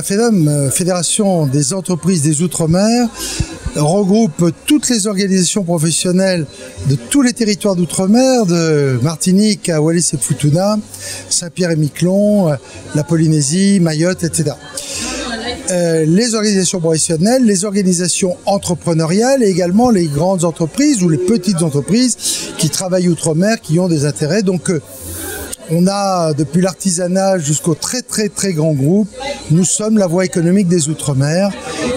FEDOM, Fédération des entreprises des Outre-mer, regroupe toutes les organisations professionnelles de tous les territoires d'outre-mer, de Martinique à Wallis et Futuna, Saint-Pierre-et-Miquelon, la Polynésie, Mayotte, etc. Les organisations professionnelles, les organisations entrepreneuriales et également les grandes entreprises ou les petites entreprises qui travaillent outre-mer, qui ont des intérêts. Donc, on a, depuis l'artisanat jusqu'au très grand groupe, nous sommes la voie économique des Outre-mer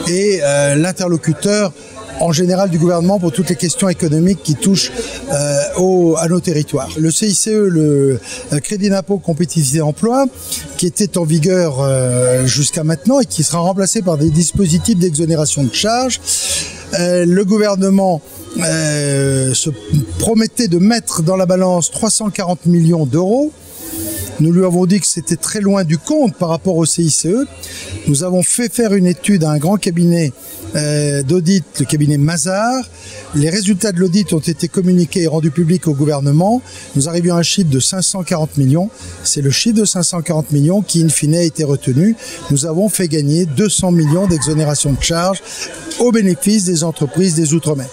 et l'interlocuteur en général du gouvernement pour toutes les questions économiques qui touchent à nos territoires. Le CICE, le Crédit d'impôt compétitivité emploi, qui était en vigueur jusqu'à maintenant et qui sera remplacé par des dispositifs d'exonération de charges, le gouvernement se promettait de mettre dans la balance 340 millions d'euros. Nous lui avons dit que c'était très loin du compte par rapport au CICE. Nous avons fait faire une étude à un grand cabinet d'audit, le cabinet Mazars. Les résultats de l'audit ont été communiqués et rendus publics au gouvernement. Nous arrivions à un chiffre de 540 millions. C'est le chiffre de 540 millions qui, in fine, a été retenu. Nous avons fait gagner 200 millions d'exonération de charges au bénéfice des entreprises des Outre-mer.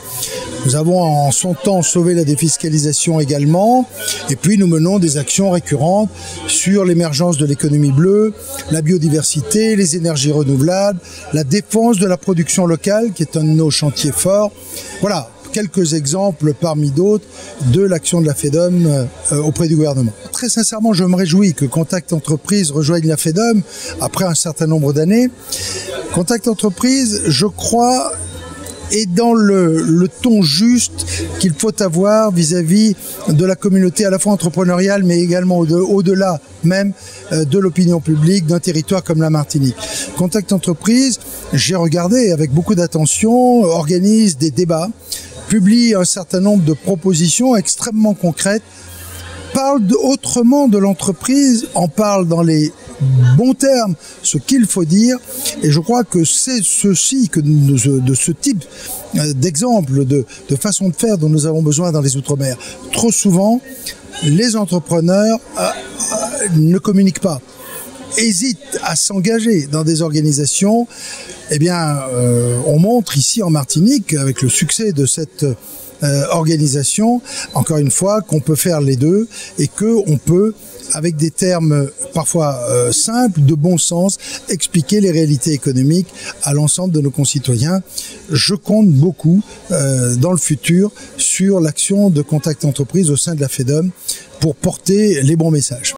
Nous avons en son temps sauvé la défiscalisation également, et puis nous menons des actions récurrentes sur l'émergence de l'économie bleue, la biodiversité, les énergies renouvelables, la défense de la production locale, qui est un de nos chantiers forts. Voilà, quelques exemples parmi d'autres de l'action de la FEDOM auprès du gouvernement. Très sincèrement, je me réjouis que Contact Entreprise rejoigne la FEDOM après un certain nombre d'années. Contact Entreprise, je crois, et dans le ton juste qu'il faut avoir vis-à-vis de la communauté à la fois entrepreneuriale mais également au-delà même de l'opinion publique d'un territoire comme la Martinique. Contact Entreprise, j'ai regardé avec beaucoup d'attention, organise des débats, publie un certain nombre de propositions extrêmement concrètes, parle autrement de l'entreprise, en parle dans les bons termes, ce qu'il faut dire, et je crois que c'est ceci, de ce type d'exemple, de façon de faire dont nous avons besoin dans les Outre-mer. Trop souvent, les entrepreneurs ne communiquent pas, hésitent à s'engager dans des organisations. Eh bien, on montre ici en Martinique, avec le succès de cette organisation, encore une fois, qu'on peut faire les deux et qu'on peut, avec des termes parfois simples, de bon sens, expliquer les réalités économiques à l'ensemble de nos concitoyens. Je compte beaucoup dans le futur sur l'action de Contact Entreprise au sein de la FEDOM pour porter les bons messages.